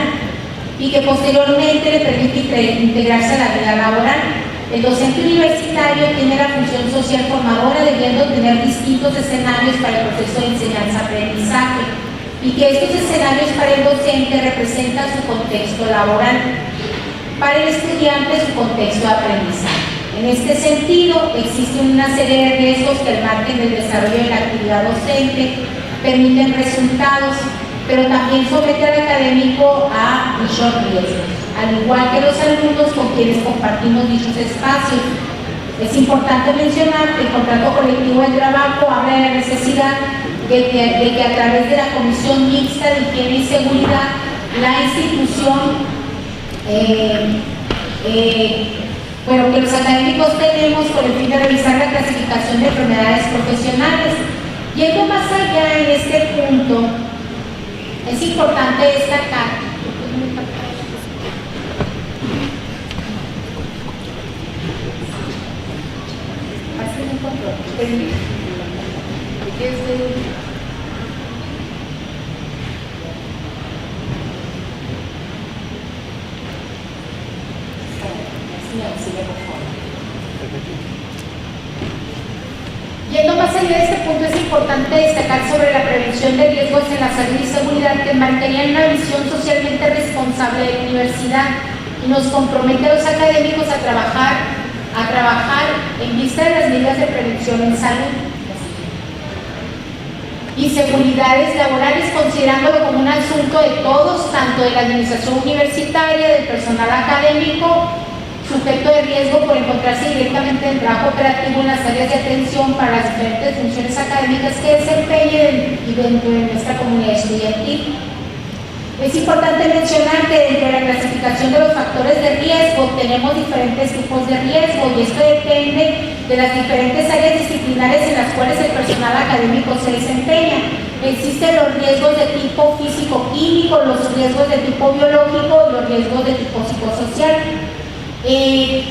y que posteriormente le permite integrarse a la vida laboral. El docente universitario tiene la función social formadora, debiendo tener distintos escenarios para el proceso de enseñanza-aprendizaje, y que estos escenarios para el docente representan su contexto laboral, para el estudiante su contexto de aprendizaje. En este sentido, existen una serie de riesgos que al margen del desarrollo de la actividad docente permiten resultados, pero también somete al académico a dichos riesgos, al igual que los alumnos con quienes compartimos dichos espacios. Es importante mencionar que el contrato colectivo de trabajo habla de la necesidad de que a través de la Comisión Mixta de Higiene y Seguridad, la institución, que los académicos tenemos con el fin de realizar la clasificación de enfermedades profesionales. Yendo más allá en este punto, es importante destacar Yendo más allá de este punto, es importante destacar sobre la prevención de riesgos en la salud y seguridad, que marcarían una visión socialmente responsable de la universidad y nos compromete a los académicos a trabajar en vista de las medidas de prevención en salud y seguridades laborales, considerándolo como un asunto de todos, tanto de la administración universitaria, del personal académico, sujeto de riesgo por encontrarse directamente en el trabajo operativo en las áreas de atención para las diferentes funciones académicas que desempeñen y dentro de nuestra comunidad estudiantil. Es importante mencionar que dentro de la clasificación de los factores de riesgo tenemos diferentes tipos de riesgo, y esto depende de las diferentes áreas disciplinares en las cuales el personal académico se desempeña. Existen los riesgos de tipo físico-químico, los riesgos de tipo biológico y los riesgos de tipo psicosocial.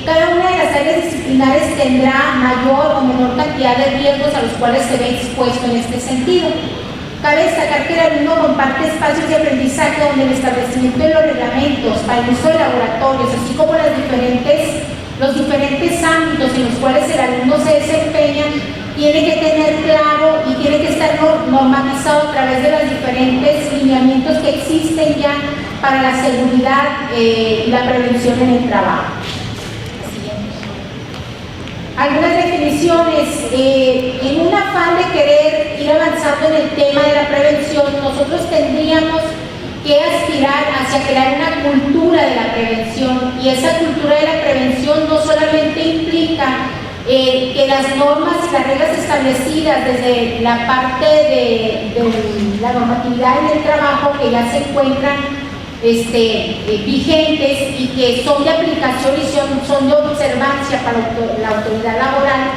Cada una de las áreas disciplinares tendrá mayor o menor cantidad de riesgos a los cuales se ve expuesto en este sentido. Cabe destacar que el alumno comparte espacios de aprendizaje donde el establecimiento de los reglamentos para el uso de laboratorios, así como los diferentes ámbitos en los cuales el alumno se desempeña, tiene que tener claro y tiene que estar normatizado a través de los diferentes lineamientos que existen ya para la seguridad y la prevención en el trabajo. Algunas definiciones. En un afán de querer ir avanzando en el tema de la prevención, nosotros tendríamos que aspirar hacia crear una cultura de la prevención, y esa cultura de la prevención no solamente implica que las normas y las reglas establecidas desde la parte de la normatividad en el trabajo que ya se encuentran vigentes y que son de aplicación y son de observancia para la autoridad laboral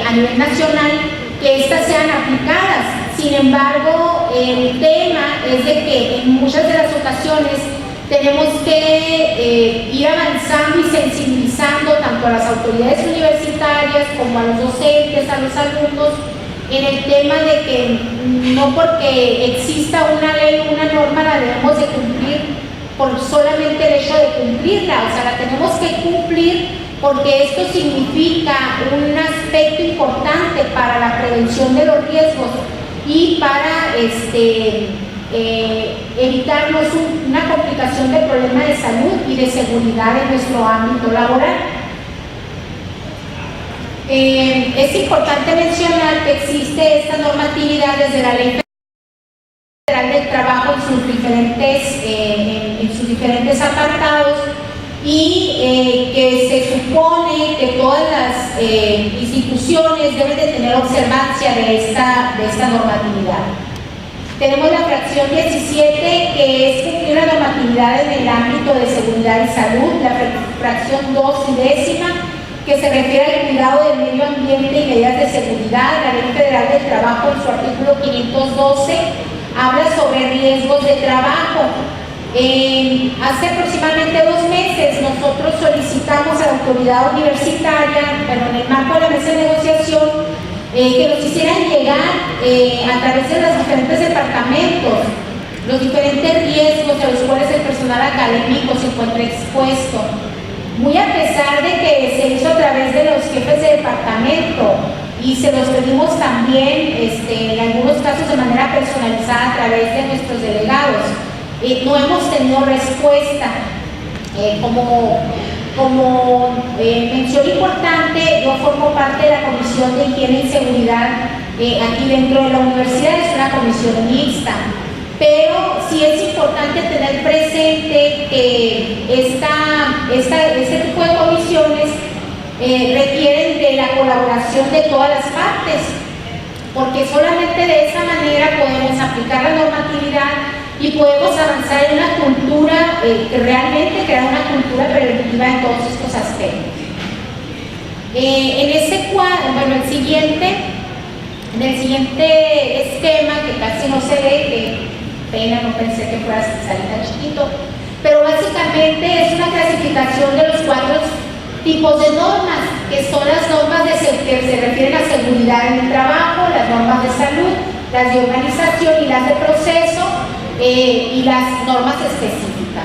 a nivel nacional, que éstas sean aplicadas. Sin embargo, el tema es de que en muchas de las ocasiones tenemos que ir avanzando y sensibilizando tanto a las autoridades universitarias como a los docentes, a los alumnos, en el tema de que no porque exista una ley o una norma la debemos de cumplir por solamente el hecho de cumplirla. O sea, la tenemos que cumplir porque esto significa un aspecto importante para la prevención de los riesgos y para evitarnos una complicación de problemas de salud y de seguridad en nuestro ámbito laboral. Es importante mencionar que existe esta normatividad desde la Ley Federal del Trabajo en sus diferentes apartados, y que se supone que todas las instituciones deben de tener observancia de esta normatividad. Tenemos la fracción 17, que es cumplir la normatividad en el ámbito de seguridad y salud, la fracción 2, que se refiere al cuidado del medio ambiente y medidas de seguridad. La Ley Federal del Trabajo, en su artículo 512, habla sobre riesgos de trabajo. Hace aproximadamente 2 meses nosotros solicitamos a la autoridad universitaria, en el marco de la mesa de negociación, que nos hicieran llegar a través de los diferentes departamentos los diferentes riesgos a los cuales el personal académico se encuentra expuesto. muy a pesar de que se hizo a través de los jefes de departamento y se los pedimos también en algunos casos de manera personalizada a través de nuestros delegados. No hemos tenido respuesta. Como mención importante, yo formo parte de la Comisión de Higiene y Seguridad aquí dentro de la universidad, es una comisión mixta. Pero sí es importante tener presente que este tipo de comisiones requieren de la colaboración de todas las partes, porque solamente de esa manera podemos aplicar la normatividad y podemos avanzar en una cultura, realmente crear una cultura preventiva en todos estos aspectos. En este cuadro, bueno, en el siguiente esquema, que casi no se ve, que pena, no pensé que fuera a salir tan chiquito, pero básicamente es una clasificación de los 4 tipos de normas, que son las normas que se refieren a seguridad en el trabajo, las normas de salud, las de organización y las de proceso, y las normas específicas.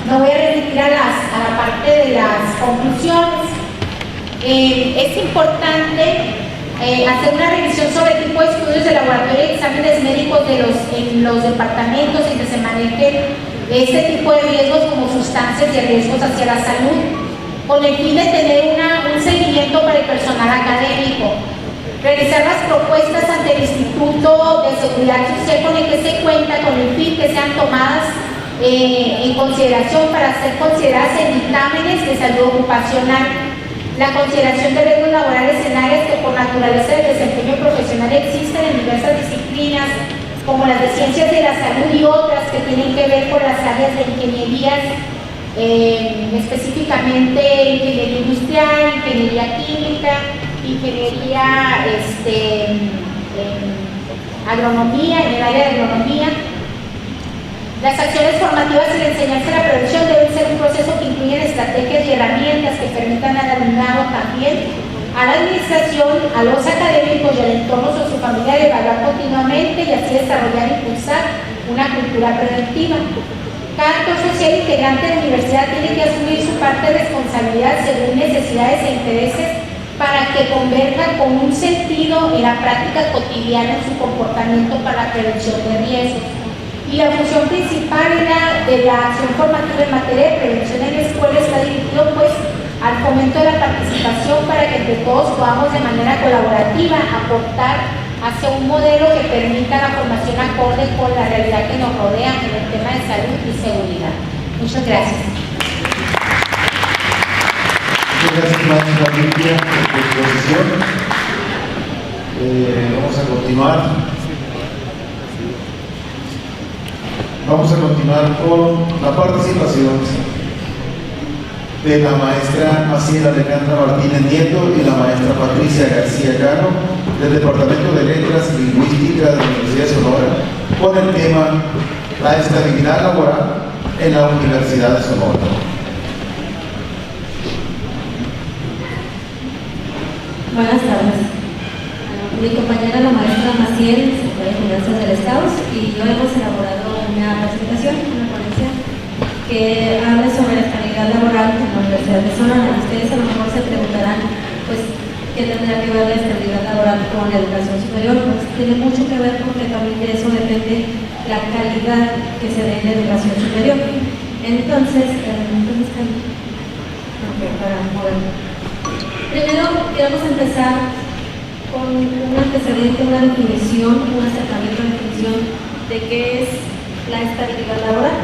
Me voy a remitir a la parte de las conclusiones. Es importante hacer una revisión sobre el tipo de estudios de laboratorio y exámenes médicos en los departamentos en que se manejen este tipo de riesgos como sustancias y riesgos hacia la salud, con el fin de tener un seguimiento para el personal académico. Realizar las propuestas ante el Instituto de Seguridad Social con el que se cuenta, con el fin que sean tomadas en consideración para ser consideradas en dictámenes de salud ocupacional. La consideración de riesgos laborales en áreas que por naturaleza del desempeño profesional existen en diversas disciplinas, como las de ciencias de la salud y otras que tienen que ver con las áreas de ingenierías, específicamente ingeniería industrial, ingeniería química, ingeniería, agronomía, en el área de agronomía. Las acciones formativas y la enseñanza de la prevención deben ser un proceso que incluye estrategias y herramientas que permitan al alumnado también, a la administración, a los académicos y al entorno sociofamiliar evaluar continuamente y así desarrollar e impulsar una cultura preventiva. Cada actor social integrante de la universidad tiene que asumir su parte de responsabilidad según necesidades e intereses para que converja con un sentido en la práctica cotidiana en su comportamiento para la prevención de riesgos. Y la función principal de la acción formativa en materia de prevención en la escuela está dirigido pues al fomento de la participación para que entre todos podamos de manera colaborativa aportar hacia un modelo que permita la formación acorde con la realidad que nos rodea en el tema de salud y seguridad. Muchas gracias. Muchas gracias, maestra Lidia, por tu exposición. Vamos a continuar. Vamos a continuar con la participación de la maestra Maciel Alejandra Martínez Nieto y la maestra Patricia García Cano del Departamento de Letras y Lingüística de la Universidad de Sonora con el tema la estabilidad laboral en la Universidad de Sonora. Buenas tardes. Mi compañera, la maestra Maciel, secretaria de Finanzas del Estado, y yo hemos elaborado una presentación, una ponencia, que habla sobre la estabilidad laboral en la Universidad de Sonora. Ustedes a lo mejor se preguntarán, pues, ¿qué tendrá que ver la estabilidad laboral con la educación superior? Pues tiene mucho que ver porque también de eso depende la calidad que se dé en la educación superior. Entonces, para moverlo. Primero, queremos empezar con un antecedente, una definición, un acercamiento a la definición de qué es la estabilidad laboral.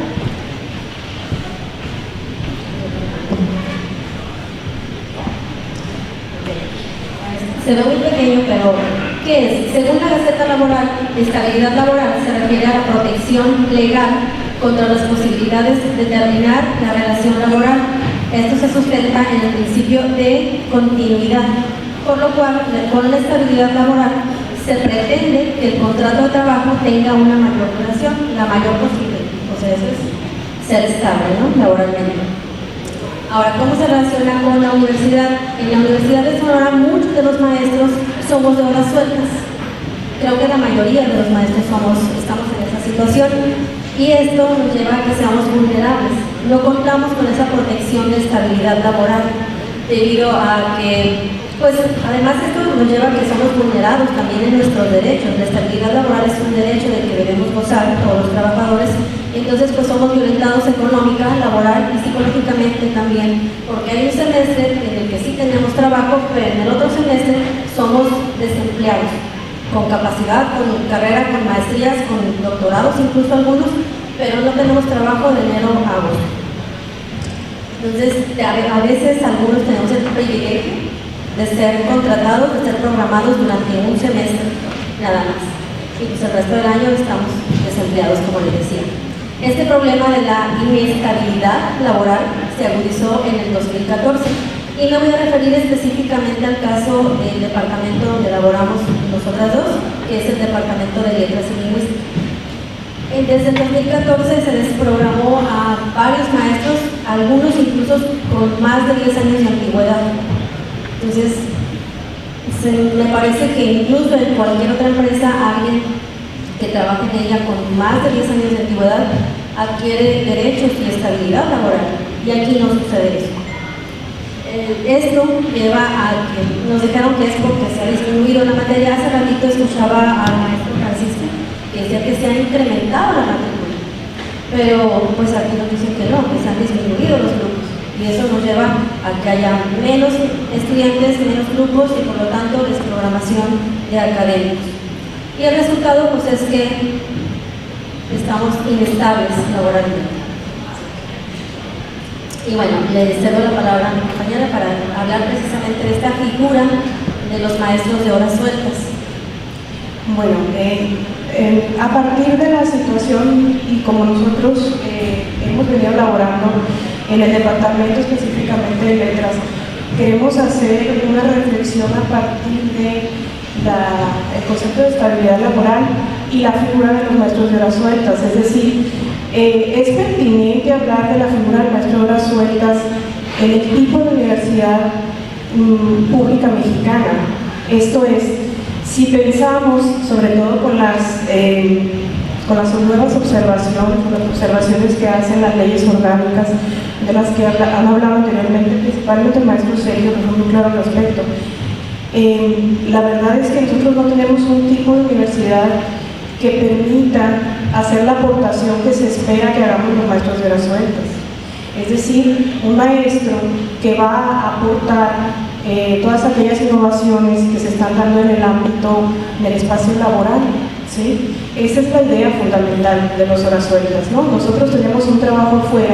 Se ve muy pequeño, pero ¿qué es? Según la Gaceta Laboral, estabilidad laboral se refiere a la protección legal contra las posibilidades de terminar la relación laboral. Esto se sustenta en el principio de continuidad, por lo cual, con la estabilidad laboral, se pretende que el contrato de trabajo tenga una mayor duración, la mayor posible. O sea, eso es ser estable, ¿no? Laboralmente. Ahora, ¿cómo se relaciona con la universidad? En la Universidad de Sonora, muchos de los maestros somos de horas sueltas. Creo que la mayoría de los maestros estamos en esa situación, y esto nos lleva a que seamos vulnerables. no contamos con esa protección de estabilidad laboral, debido a que, pues, además esto nos lleva a que somos vulnerados también en nuestros derechos. La estabilidad laboral es un derecho del que debemos gozar todos los trabajadores, entonces pues somos violentados económica, laboral y psicológicamente también, porque hay un semestre en el que sí tenemos trabajo, pero en el otro semestre somos desempleados, con capacidad, con carrera, con maestrías, con doctorados, incluso algunos, pero no tenemos trabajo de enero a agosto. Entonces, a veces algunos tenemos el privilegio de ser contratados, de ser programados durante un semestre, nada más. Y pues el resto del año estamos desempleados, como les decía. Este problema de la inestabilidad laboral se agudizó en el 2014. Y me voy a referir específicamente al caso del departamento donde laboramos nosotras dos, que es el Departamento de Letras y Lingüística. Desde el 2014 se desprogramó a varios maestros, algunos incluso con más de 10 años de antigüedad. Entonces, me parece que incluso en cualquier otra empresa, alguien que trabaje en ella con más de 10 años de antigüedad adquiere derechos y estabilidad laboral. Y aquí no sucede eso. Esto lleva a que nos dijeron que es porque se ha disminuido la materia. Hace ratito escuchaba al maestro Francisco que decía que se ha incrementado la matrícula, pero pues aquí nos dicen que no, que se han disminuido los grupos, y eso nos lleva a que haya menos estudiantes, menos grupos y por lo tanto desprogramación de académicos. Y el resultado pues es que estamos inestables laboralmente. Y bueno, le cedo la palabra a mi compañera para hablar precisamente de esta figura de los maestros de horas sueltas. Bueno, a partir de la situación y como nosotros hemos venido elaborando en el departamento específicamente de letras, queremos hacer una reflexión a partir de el concepto de estabilidad laboral y la figura de los maestros de horas sueltas. Es decir, es pertinente hablar de la figura del maestro de horas sueltas en el tipo de universidad pública mexicana. Esto es, si pensamos, sobre todo con las nuevas observaciones, con las observaciones que hacen las leyes orgánicas, de las que han hablado anteriormente, principalmente el maestro Sergio, que fue muy claro al respecto. La verdad es que nosotros no tenemos un tipo de universidad que permita hacer la aportación que se espera que hagamos los maestros de horas sueltas. Es decir, un maestro que va a aportar todas aquellas innovaciones que se están dando en el ámbito del espacio laboral, ¿sí? Esa es la idea fundamental de las horas sueltas, ¿no? Nosotros tenemos un trabajo afuera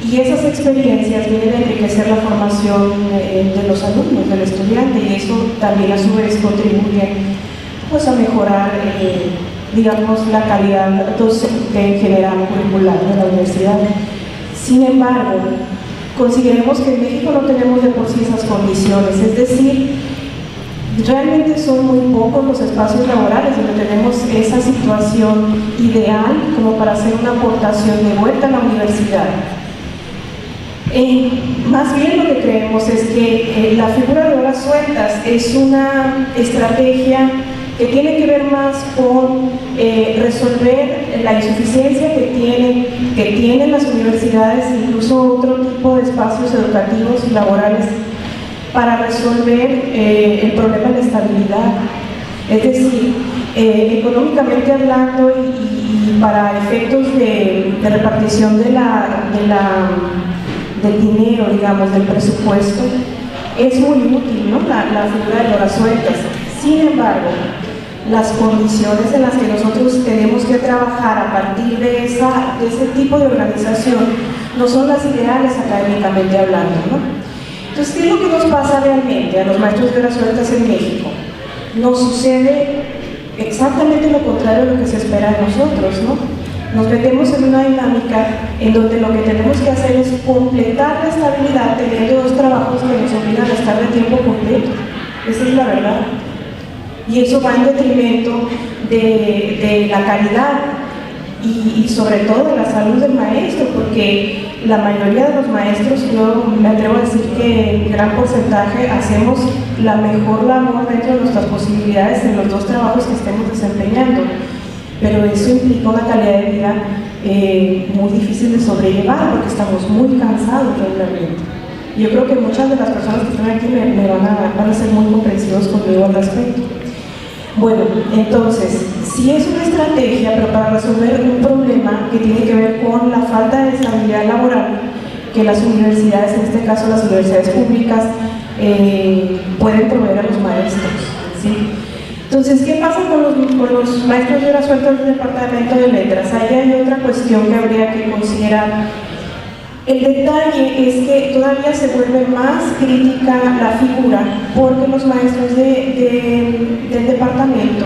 y esas experiencias vienen a enriquecer la formación de los alumnos, del estudiante, y eso también a su vez contribuye pues, a mejorar digamos, la calidad docente en general curricular de la universidad. Sin embargo, consideremos que en México no tenemos de por sí esas condiciones, es decir, realmente son muy pocos los espacios laborales donde tenemos esa situación ideal como para hacer una aportación de vuelta a la universidad. Más bien lo que creemos es que la figura de horas sueltas es una estrategia que tiene que ver más con resolver la insuficiencia que tienen las universidades, incluso otro tipo de espacios educativos y laborales, para resolver el problema de la estabilidad. Es decir, económicamente hablando y para efectos de repartición del dinero, digamos, del presupuesto, es muy útil, ¿no? la figura de horas sueltas. Sin embargo, las condiciones en las que nosotros tenemos que trabajar a partir de ese tipo de organización no son las ideales académicamente hablando, ¿no? Entonces, ¿qué es lo que nos pasa realmente a los maestros de horas sueltas en México? Nos sucede exactamente lo contrario de lo que se espera de nosotros, ¿no? Nos metemos en una dinámica en donde lo que tenemos que hacer es completar la estabilidad teniendo dos trabajos que nos obligan a estar de tiempo completo. Esa es la verdad. Y eso va en detrimento de la calidad y sobre todo de la salud del maestro, porque la mayoría de los maestros, yo me atrevo a decir que en gran porcentaje hacemos la mejor labor dentro de nuestras posibilidades en los dos trabajos que estemos desempeñando, pero eso implica una calidad de vida muy difícil de sobrellevar porque estamos muy cansados regularmente. Yo creo que muchas de las personas que están aquí me van a ser muy comprensivos conmigo al respecto. Bueno, entonces, sí es una estrategia, pero para resolver un problema que tiene que ver con la falta de estabilidad laboral que las universidades, en este caso las universidades públicas, pueden proveer a los maestros, ¿sí? Entonces, ¿qué pasa con los maestros de horas sueltas del Departamento de Letras? Ahí hay otra cuestión que habría que considerar. El detalle es que todavía se vuelve más crítica la figura porque los maestros del departamento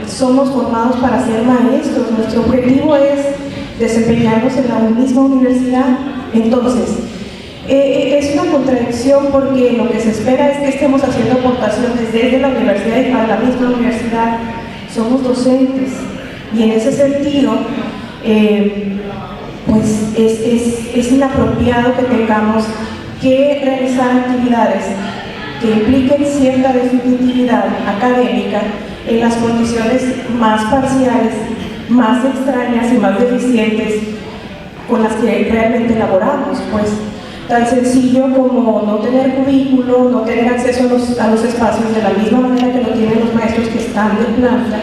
somos formados para ser maestros. Nuestro objetivo es desempeñarnos en la misma universidad. Entonces, es una contradicción porque lo que se espera es que estemos haciendo aportaciones desde la universidad y para la misma universidad. Somos docentes y en ese sentido pues es inapropiado que tengamos que realizar actividades que impliquen cierta definitividad académica en las condiciones más parciales, más extrañas y más deficientes con las que realmente laboramos, pues tan sencillo como no tener cubículo, no tener acceso a los espacios de la misma manera que lo tienen los maestros que están de planta,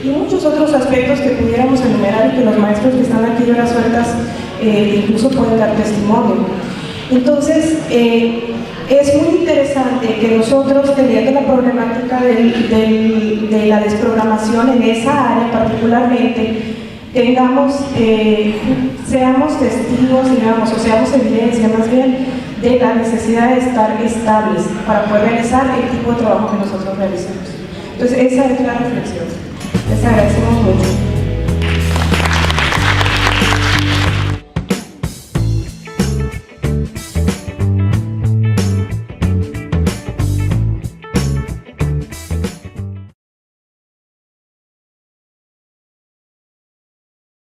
y muchos otros aspectos que pudiéramos enumerar y que los maestros que están aquí horas sueltas incluso pueden dar testimonio. Entonces, es muy interesante que nosotros, teniendo la problemática de la desprogramación en esa área particularmente, seamos testigos, digamos, o seamos evidencia más bien de la necesidad de estar estables para poder realizar el tipo de trabajo que nosotros realizamos. Entonces, esa es la reflexión. Les agradecemos mucho.